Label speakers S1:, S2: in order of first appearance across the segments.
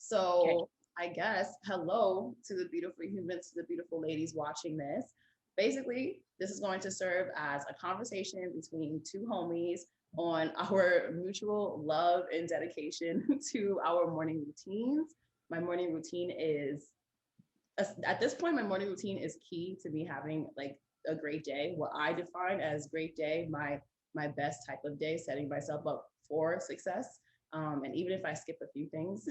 S1: So I guess hello to the beautiful humans, to the beautiful ladies watching this. Basically, this is going to serve as a conversation between two homies on our mutual love and dedication to our morning routines. My morning routine is at this point, my morning routine is key to me having like a great day. What I define as great day, my best type of day, setting myself up for success. And even if I skip a few things,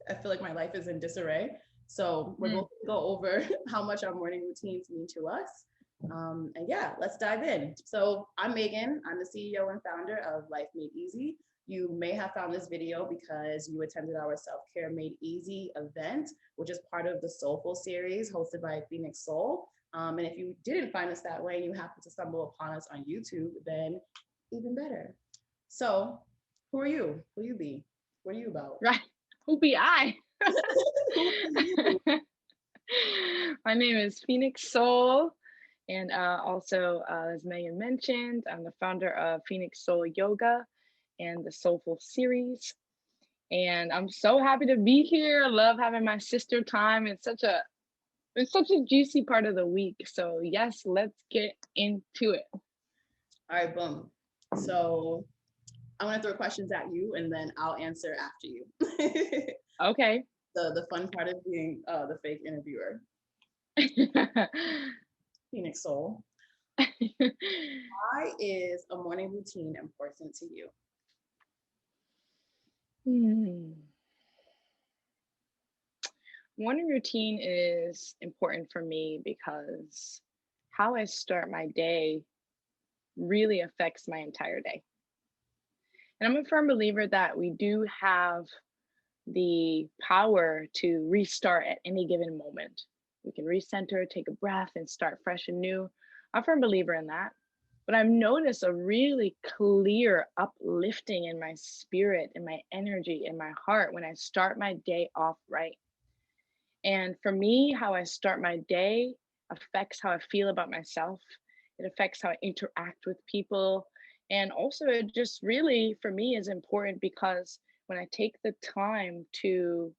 S1: I feel like my life is in disarray. So we're going to go over how much our morning routines mean to us. And yeah, let's dive in. So I'm Megan. I'm the CEO and founder of Life Made Easy. You may have found this video because you attended our self-care made easy event, which is part of the Soulful series hosted by Phoenix Soul. And if you didn't find us that way and you happen to stumble upon us on YouTube, then even better. So who are you? Who you be? What are you about?
S2: Right. Who be I? My name is Phoenix Soul. And also, as Megan mentioned, I'm the founder of Phoenix Soul Yoga and the Soulful series. And I'm so happy to be here. I love having my sister time. It's such a juicy part of the week. So yes, let's get into it.
S1: All right, boom. So I'm gonna throw questions at you and then I'll answer after you.
S2: Okay.
S1: The fun part of being the fake interviewer. Phoenix Soul. Why is a morning routine important to you?
S2: Morning routine is important for me because how I start my day really affects my entire day. And I'm a firm believer that we do have the power to restart at any given moment. We can recenter, take a breath, and start fresh and new. I'm a firm believer in that. But I've noticed a really clear uplifting in my spirit, in my energy, in my heart when I start my day off right. And for me, how I start my day affects how I feel about myself. It affects how I interact with people. And also, it just really, for me, is important because when I take the time to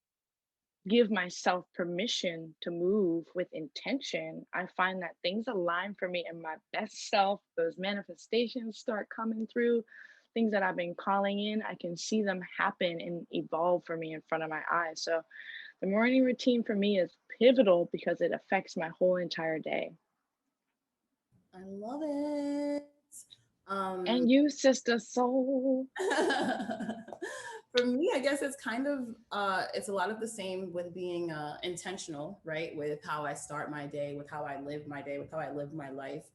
S2: give myself permission to move with intention, I find that things align for me and my best self. Those manifestations start coming through. Things that I've been calling in, I can see them happen and evolve for me in front of my eyes. So the morning routine for me is pivotal because it affects my whole entire day.
S1: I love it.
S2: And you, sister soul.
S1: For me, I guess it's kind of it's a lot of the same with being intentional, right? With how I start my day, with how I live my day, with how I live my life.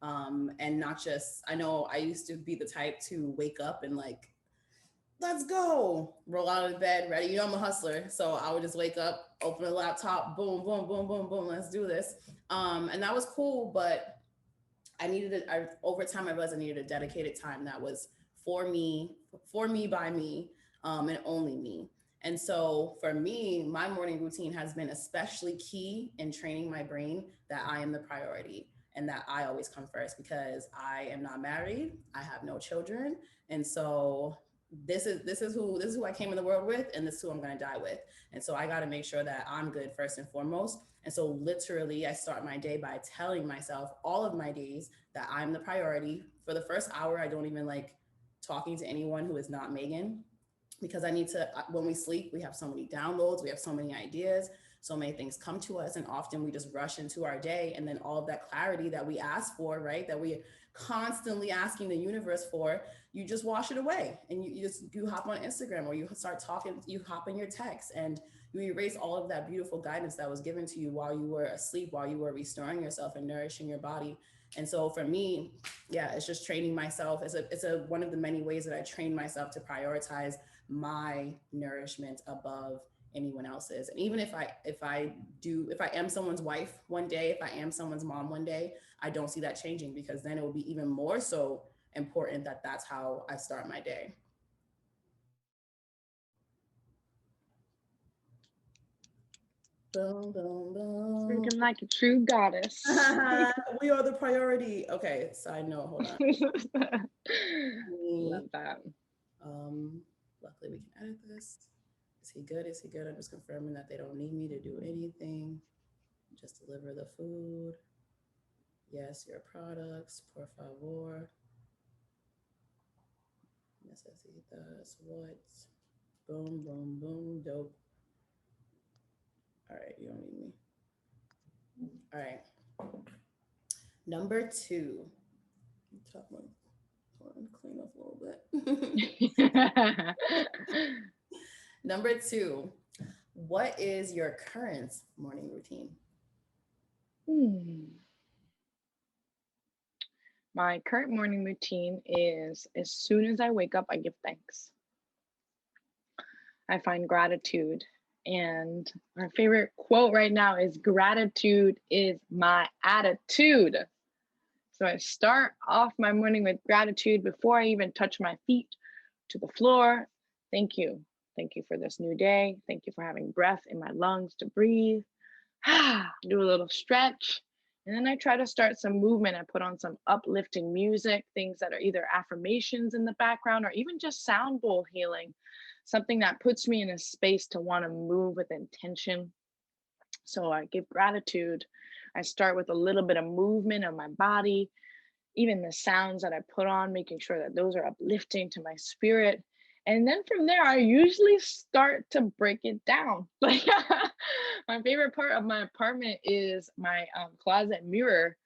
S1: And not just, I know I used to be the type to wake up and like, let's go, roll out of bed, ready. You know, I'm a hustler. So I would just wake up, open the laptop, boom, boom, boom, boom, boom, let's do this. And that was cool, but I needed it. Over time, I realized I needed a dedicated time that was for me, by me, and only me. And so for me, my morning routine has been especially key in training my brain that I am the priority and that I always come first because I am not married, I have no children, and so this is who I came in the world with, and this is who I'm gonna die with. And so I got to make sure that I'm good first and foremost. And so literally, I start my day by telling myself all of my days that I'm the priority. For the first hour, I don't even like talking to anyone who is not Megan because I need to, when we sleep, we have so many downloads, we have so many ideas, so many things come to us. And often we just rush into our day. And then all of that clarity that we ask for, right, that we constantly asking the universe for, you just wash it away. And you hop on Instagram or you start talking, you hop in your text and you erase all of that beautiful guidance that was given to you while you were asleep, while you were restoring yourself and nourishing your body. And so for me, yeah, it's just training myself. It's a one of the many ways that I train myself to prioritize my nourishment above anyone else's. And even if I am someone's wife one day, if I am someone's mom one day, I don't see that changing because then it will be even more so important that that's how I start my day. Boom, boom, boom.
S2: Speaking like a true goddess.
S1: We are the priority. Okay, side note, hold on.
S2: Love
S1: Me,
S2: that.
S1: um, luckily we can edit this. Is he good? Is he good? I'm just confirming that they don't need me to do anything. Just deliver the food. Yes, your products, por favor. Necesitas what? Boom, boom, boom, dope. All right, you don't need me. All right. Number two. Top one. Hold on, clean up a little bit. Number two. What is your current morning routine?
S2: Hmm. My current morning routine is as soon as I wake up, I give thanks. I find gratitude. And my favorite quote right now is gratitude is my attitude. So I start off my morning with gratitude before I even touch my feet to the floor. Thank you. Thank you for this new day. Thank you for having breath in my lungs to breathe. Do a little stretch. And then I try to start some movement. I put on some uplifting music, things that are either affirmations in the background or even just sound bowl healing, something that puts me in a space to want to move with intention. So I give gratitude. I start with a little bit of movement of my body, even the sounds that I put on, making sure that those are uplifting to my spirit. And then from there, I usually start to break it down. Like my favorite part of my apartment is my closet mirror.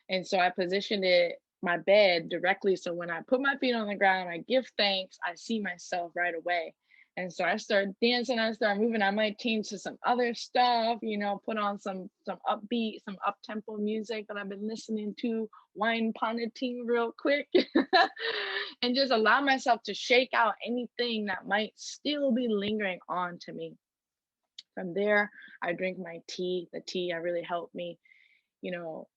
S2: And so I positioned it, my bed directly. So when I put my feet on the ground, I give thanks, I see myself right away. And so I start dancing, I start moving. I might change to some other stuff, put on some upbeat, some up tempo music that I've been listening to, wine ponting real quick, and just allow myself to shake out anything that might still be lingering on to me. From there, I drink my tea. The tea really helped me, you know,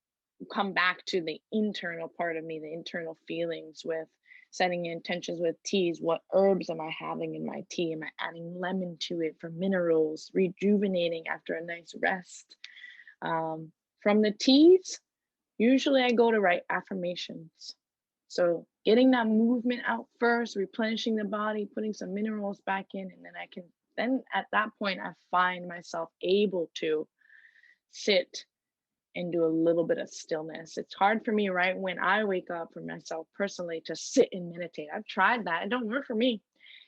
S2: come back to the internal part of me, the internal feelings with setting intentions with teas. What herbs am I having in my tea? Am I adding lemon to it for minerals, rejuvenating after a nice rest? From the teas, usually I go to write affirmations. So getting that movement out first, replenishing the body, putting some minerals back in, and then at that point, I find myself able to sit and do a little bit of stillness. It's hard for me right when I wake up for myself personally to sit and meditate. I've tried that. It don't work for me.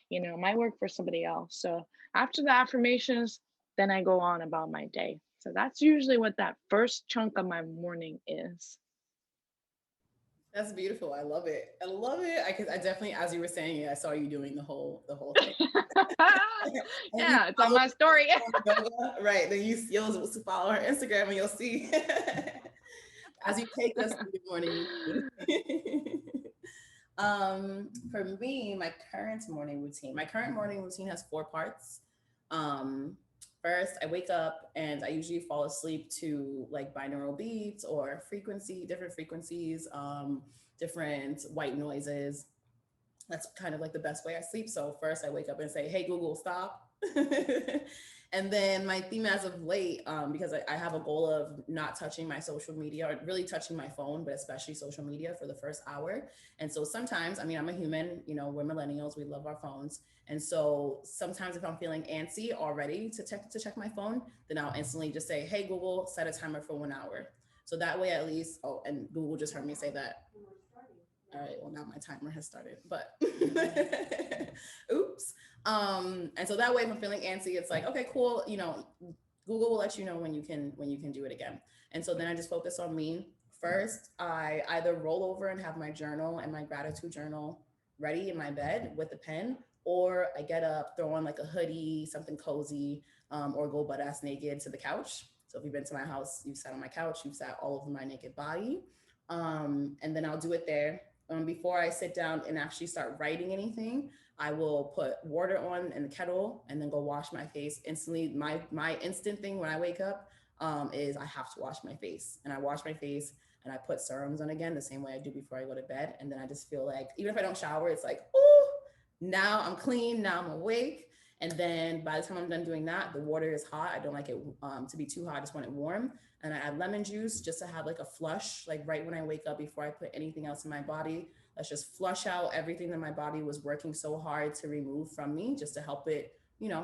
S2: It might work for somebody else. So after the affirmations, then I go on about my day. So that's usually what that first chunk of my morning is.
S1: That's beautiful. I love it. I love it. I definitely, as you were saying it, I saw you doing the whole thing. And you
S2: Yeah, it's on
S1: follow
S2: my story.
S1: yoga, right? Then you'll follow her Instagram and you'll see as you take us through the morning routine. For me, my current morning routine has four parts. Um, First, I wake up and I usually fall asleep to like binaural beats or different frequencies, different white noises. That's kind of like the best way I sleep. So first I wake up and say, "Hey Google, stop." And then my theme as of late, because I have a goal of not touching my social media or really touching my phone, but especially social media for the first hour. And so sometimes, I mean, I'm a human, we're millennials, we love our phones. And so sometimes if I'm feeling antsy already to check my phone, then I'll instantly just say, "Hey Google, set a timer for 1 hour." So that way at least, oh, and Google just heard me say that. All right, well now my timer has started, but oops. And so that way if I'm feeling antsy, it's like, okay, cool, Google will let you know when you can do it again. And so then I just focus on me. First, I either roll over and have my journal and my gratitude journal ready in my bed with a pen, or I get up, throw on like a hoodie, something cozy, or go butt ass naked to the couch. So if you've been to my house, you've sat on my couch, you've sat all over my naked body. And then I'll do it there. Before I sit down and actually start writing anything, I will put water on in the kettle and then go wash my face instantly. My instant thing when I wake up is I have to wash my face, and I wash my face and I put serums on again the same way I do before I go to bed. And then I just feel like even if I don't shower, it's like, oh, now I'm clean, now I'm awake. And then by the time I'm done doing that, the water is hot. I don't like it to be too hot. I just want it warm. And I add lemon juice just to have like a flush, like right when I wake up before I put anything else in my body. Let's just flush out everything that my body was working so hard to remove from me, just to help it,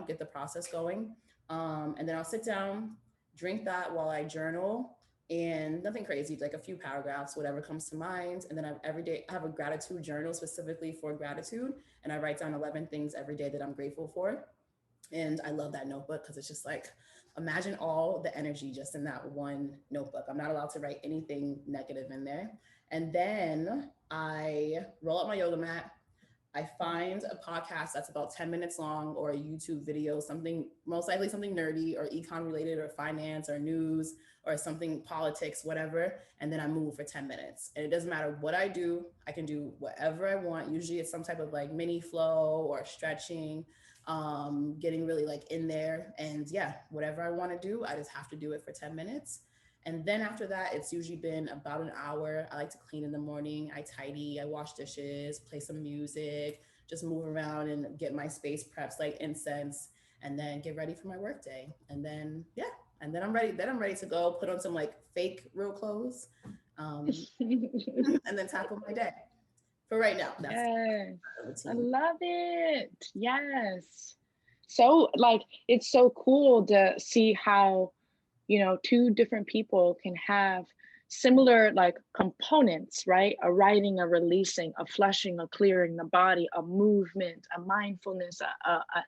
S1: get the process going. And then I'll sit down, drink that while I journal, and nothing crazy, like a few paragraphs, whatever comes to mind. And then every day I have a gratitude journal specifically for gratitude. And I write down 11 things every day that I'm grateful for. And I love that notebook because it's just like, imagine all the energy just in that one notebook. I'm not allowed to write anything negative in there. And then I roll up my yoga mat. I find a podcast that's about 10 minutes long, or a YouTube video, something most likely something nerdy or econ related or finance or news or something politics, whatever. And then I move for 10 minutes. And it doesn't matter what I do, I can do whatever I want. Usually it's some type of like mini flow or stretching, getting really like in there. And yeah, whatever I want to do, I just have to do it for 10 minutes. And then after that, it's usually been about an hour. I like to clean in the morning. I tidy, I wash dishes, play some music, just move around and get my space preps like incense, and then get ready for my work day. And then, yeah, and then I'm ready. Then I'm ready to go put on some like fake real clothes, um, and then tackle my day. For right now, that's
S2: Yes,
S1: the
S2: I
S1: routine.
S2: love it. Yes. So, like, it's so cool to see how, two different people can have similar like components, right? A writing, a releasing, a flushing, a clearing the body, a movement, a mindfulness,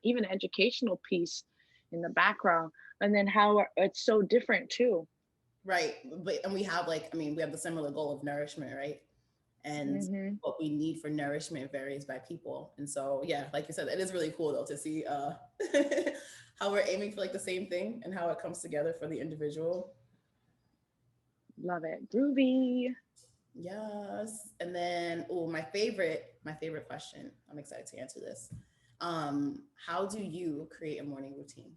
S2: even educational piece in the background. And then how it's so different too.
S1: Right. But and we have like, I mean, we have the similar goal of nourishment, right? And
S2: Mm-hmm.
S1: what we need for nourishment varies by people. And so, yeah, like you said, it is really cool though to see how we're aiming for like the same thing and how it comes together for the individual.
S2: Love it. Groovy.
S1: Yes. And then, oh, my favorite question. I'm excited to answer this. How do you create a morning routine?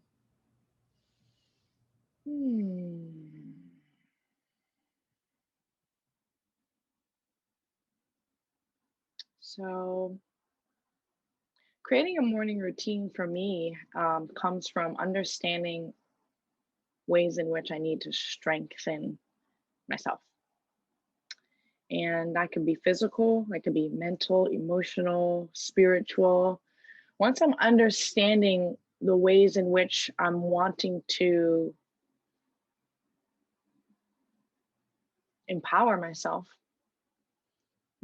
S2: Hmm. So, creating a morning routine for me comes from understanding ways in which I need to strengthen myself. And that could be physical, that could be mental, emotional, spiritual. Once I'm understanding the ways in which I'm wanting to empower myself,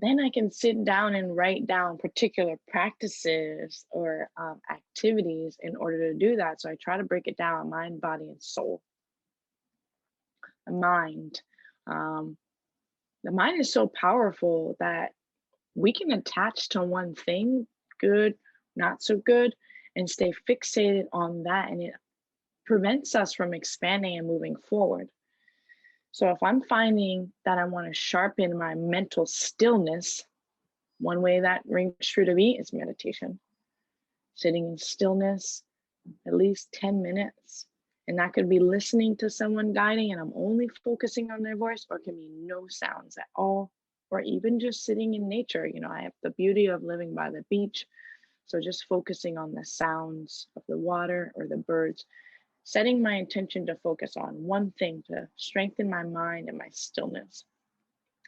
S2: then I can sit down and write down particular practices or activities in order to do that. So I try to break it down mind, body, and soul. The mind. Um, the mind is so powerful that we can attach to one thing, good, not so good, and stay fixated on that. And it prevents us from expanding and moving forward. So if I'm finding that I want to sharpen my mental stillness, one way that rings true to me is meditation, sitting in stillness at least 10 minutes. And that could be listening to someone guiding and I'm only focusing on their voice, or it can be no sounds at all, or even just sitting in nature. I have the beauty of living by the beach. So just focusing on the sounds of the water or the birds, setting my intention to focus on one thing to strengthen my mind and my stillness.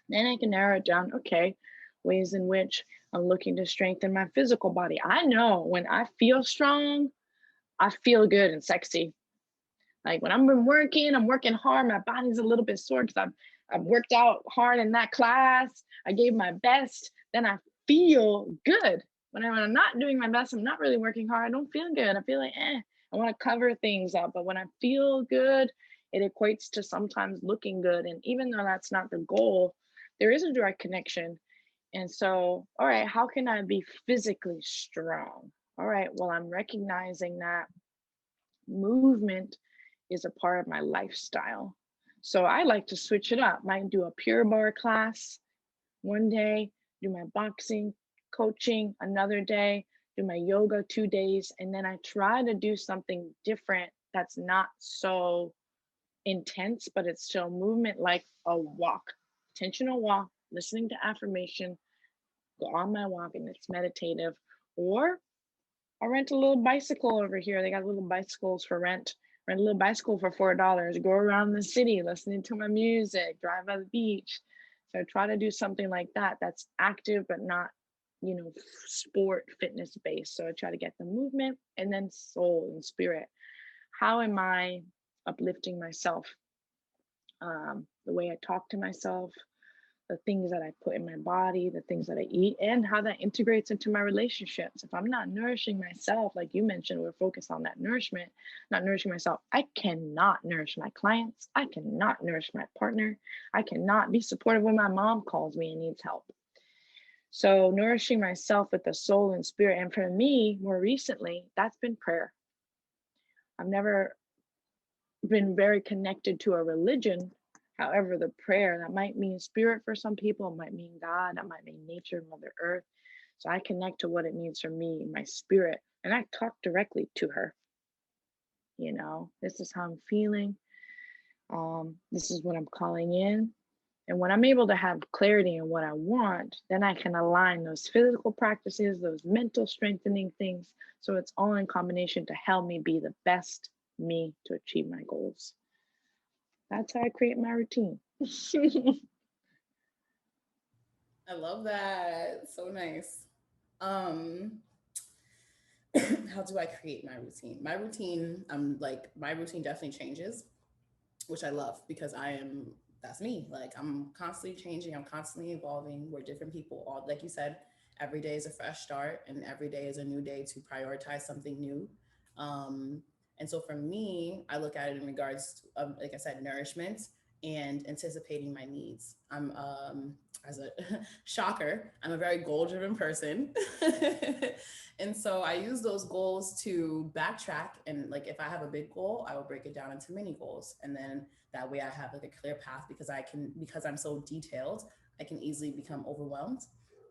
S2: Then I can narrow it down. Okay, ways in which I'm looking to strengthen my physical body. I know when I feel strong, I feel good and sexy. Like when I'm working hard, my body's a little bit sore because I've worked out hard in that class. I gave my best. Then I feel good. When I'm not doing my best, I'm not really working hard. I don't feel good. I feel like, I want to cover things up. But when I feel good, it equates to sometimes looking good. And even though that's not the goal, there is a direct connection. And so, all right, how can I be physically strong? All right, well, I'm recognizing that movement is a part of my lifestyle. So I like to switch it up. Might do a pure bar class one day, do my boxing coaching another day, do my yoga 2 days, and then I try to do something different that's not so intense, but it's still movement, like a walk, intentional walk, listening to affirmation, go on my walk and it's meditative. Or I rent a little bicycle over here. They got little bicycles for rent. Rent a little bicycle for $4. Go around the city listening to my music, drive by the beach. So I try to do something like that that's active but not sport fitness based. So I try to get the movement and then soul and spirit. How am I uplifting myself? The way I talk to myself, the things that I put in my body, the things that I eat, and how that integrates into my relationships. If I'm not nourishing myself, like you mentioned, we're focused on that nourishment, not nourishing myself, I cannot nourish my clients. I cannot nourish my partner. I cannot be supportive when my mom calls me and needs help. So, nourishing myself with the soul and spirit. And for me, more recently, that's been prayer. I've never been very connected to a religion. However, the prayer that might mean spirit for some people, it might mean God, that might mean nature, Mother Earth. So I connect to what it means for me, my spirit, and I talk directly to her. This is how I'm feeling. This is what I'm calling in. And when I'm able to have clarity in what I want, then I can align those physical practices, those mental strengthening things. So it's all in combination to help me be the best me to achieve my goals. That's how I create my routine.
S1: I love that. So nice. Um, how do I create my routine? My routine definitely changes, which I love because that's me. Like I'm constantly changing, I'm constantly evolving. We're different people. All like you said, every day is a fresh start, and every day is a new day to prioritize something new. Um, and so for me, I look at it in regards of, like I said, nourishment and anticipating my needs. As a shocker, I'm a very goal driven person. And so I use those goals to backtrack. And like if I have a big goal, I will break it down into mini goals. And then that way I have like a clear path because I'm so detailed, I can easily become overwhelmed.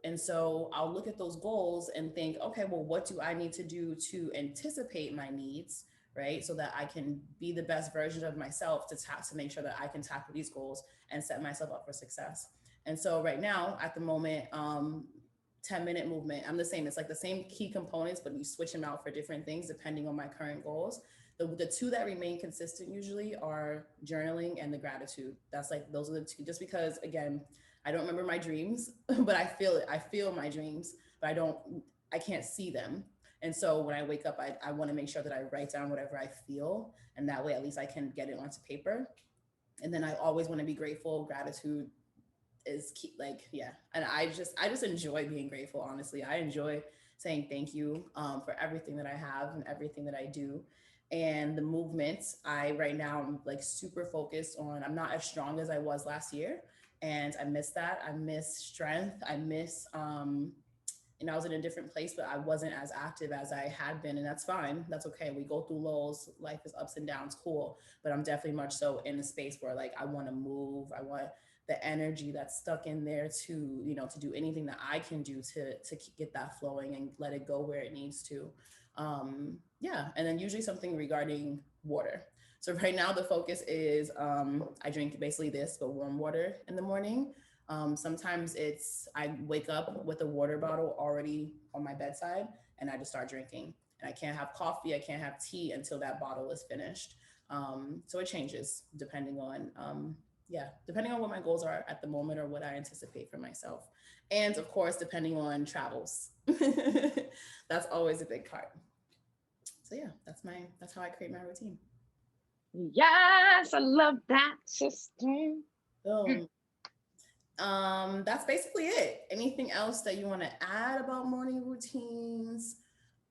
S1: And so I'll look at those goals and think, okay, well, what do I need to do to anticipate my needs, right? So that I can be the best version of myself to make sure that I can tackle these goals and set myself up for success. And so right now, at the moment, 10-minute movement, I'm the same. It's like the same key components, but you switch them out for different things depending on my current goals. The two that remain consistent usually are journaling and the gratitude. That's like those are the two. Just because again, I don't remember my dreams, but I feel it. I feel my dreams, but I can't see them. And so when I wake up, I want to make sure that I write down whatever I feel, and that way at least I can get it onto paper. And then I always want to be grateful. Gratitude is key, like yeah. And I just enjoy being grateful. Honestly, I enjoy saying thank you for everything that I have and everything that I do. And the movements, I right now I'm like super focused on. I'm not as strong as I was last year, and I miss that. I miss strength. I miss I was in a different place, but I wasn't as active as I had been, and that's fine. That's okay. We go through lows. Life is ups and downs. Cool, but I'm definitely much so in a space where like I want to move. I want the energy that's stuck in there to to do anything that I can do to get that flowing and let it go where it needs to. Yeah, and then usually something regarding water. So right now the focus is I drink basically this, but warm water in the morning. Sometimes I wake up with a water bottle already on my bedside and I just start drinking. And I can't have coffee, I can't have tea until that bottle is finished. So it changes depending on what my goals are at the moment or what I anticipate for myself. And of course, depending on travels. That's always a big part. So yeah, that's how I create my routine.
S2: Yes, I love that system.
S1: Boom. That's basically it. Anything else that you want to add about morning routines?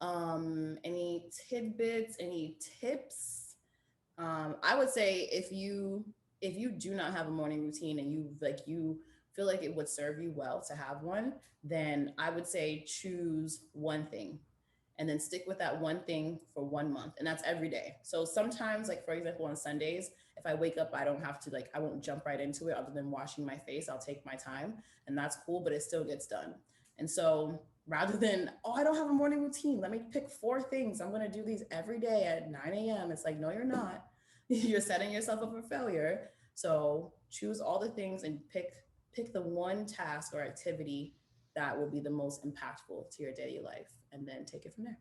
S1: Any tidbits, any tips? I would say if you do not have a morning routine and you feel like it would serve you well to have one, then I would say choose one thing and then stick with that one thing for 1 month, and that's every day. So sometimes, like for example on Sundays, if I wake up, I don't have to I won't jump right into it other than washing my face. I'll take my time, and that's cool, but it still gets done. And so rather than, oh, I don't have a morning routine, let me pick 4 things, I'm going to do these every day at 9 a.m., it's like, no, you're not. You're setting yourself up for failure. So choose all the things and pick the one task or activity that will be the most impactful to your daily life, and then take it from there.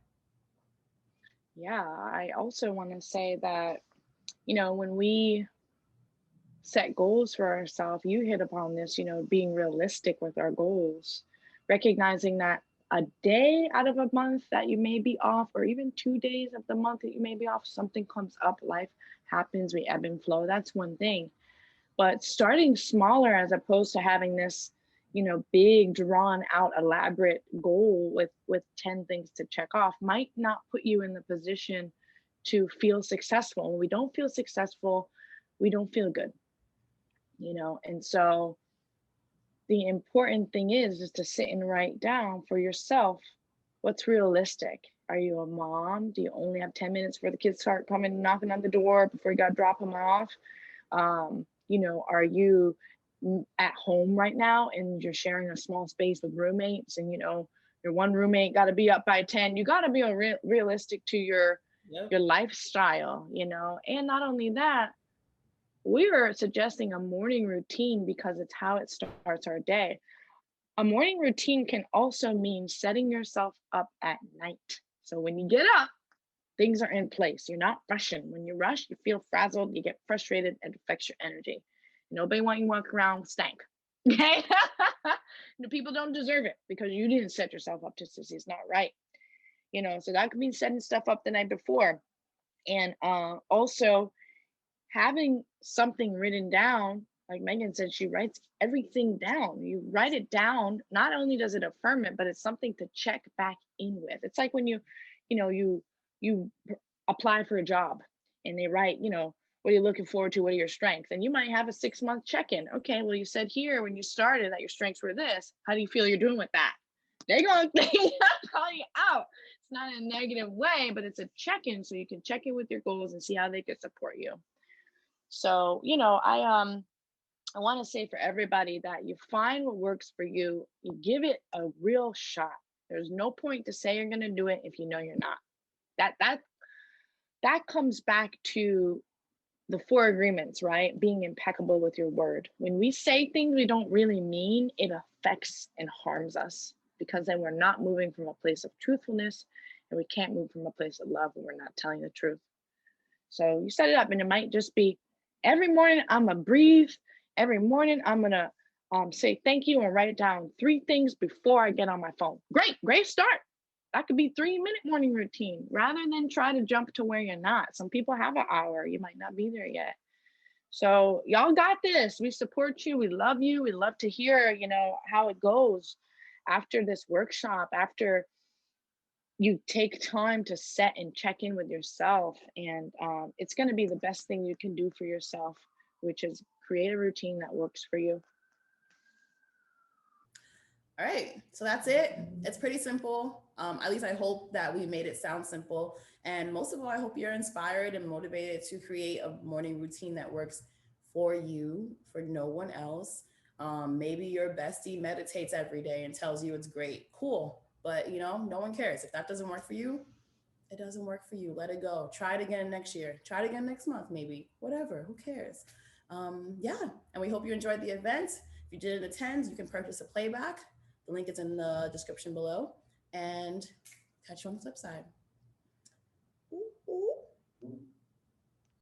S2: Yeah, I also want to say that, when we set goals for ourselves, you hit upon this, being realistic with our goals, recognizing that a day out of a month that you may be off, or even 2 days of the month that you may be off, something comes up, life happens, we ebb and flow. That's one thing. But starting smaller as opposed to having this, big drawn out elaborate goal with 10 things to check off might not put you in the position to feel successful. When we don't feel successful, we don't feel good, and so the important thing is to sit and write down for yourself what's realistic. Are you a mom? Do you only have 10 minutes for the kids start coming knocking on the door before you got to drop them off? Are you at home right now and you're sharing a small space with roommates, and your one roommate got to be up by 10? You got to be realistic to
S1: Yep.
S2: your lifestyle, and not only that, we were suggesting a morning routine because it's how it starts our day. A morning routine can also mean setting yourself up at night. So when you get up, things are in place. You're not rushing. When you rush, you feel frazzled, you get frustrated, it affects your energy. Nobody want you to walk around stank. Okay? The people don't deserve it because you didn't set yourself up to succeed. It's not right. So that could mean setting stuff up the night before. And also having something written down, like Megan said, she writes everything down. You write it down, not only does it affirm it, but it's something to check back in with. It's like when you apply for a job and they write, what are you looking forward to? What are your strengths? And you might have a 6-month check-in. Okay, well, you said here when you started that your strengths were this. How do you feel you're doing with that? They're gonna call you out. It's not in a negative way, but it's a check-in so you can check in with your goals and see how they can support you. So, I want to say for everybody that you find what works for you, you give it a real shot. There's no point to say you're going to do it if you know you're not. That comes back to the 4 agreements, right? Being impeccable with your word. When we say things we don't really mean, it affects and harms us because then we're not moving from a place of truthfulness, and we can't move from a place of love when we're not telling the truth. So you set it up, and it might just be every morning I'm gonna breathe. Every morning I'm gonna say thank you and write down 3 things before I get on my phone. Great start. That could be 3-minute morning routine rather than try to jump to where you're not. Some people have an hour. You might not be there yet. So y'all got this. We support you. We love you. We love to hear, how it goes after this workshop, after you take time to set and check in with yourself. And it's going to be the best thing you can do for yourself, which is create a routine that works for you.
S1: All right, so that's it. It's pretty simple. At least I hope that we made it sound simple. And most of all, I hope you're inspired and motivated to create a morning routine that works for you, for no one else. Maybe your bestie meditates every day and tells you it's great. Cool. But no one cares. If that doesn't work for you, it doesn't work for you. Let it go. Try it again next year. Try it again next month, maybe. Whatever. Who cares? Yeah. And we hope you enjoyed the event. If you didn't attend, you can purchase a playback. The link is in the description below. And catch you on the flip side.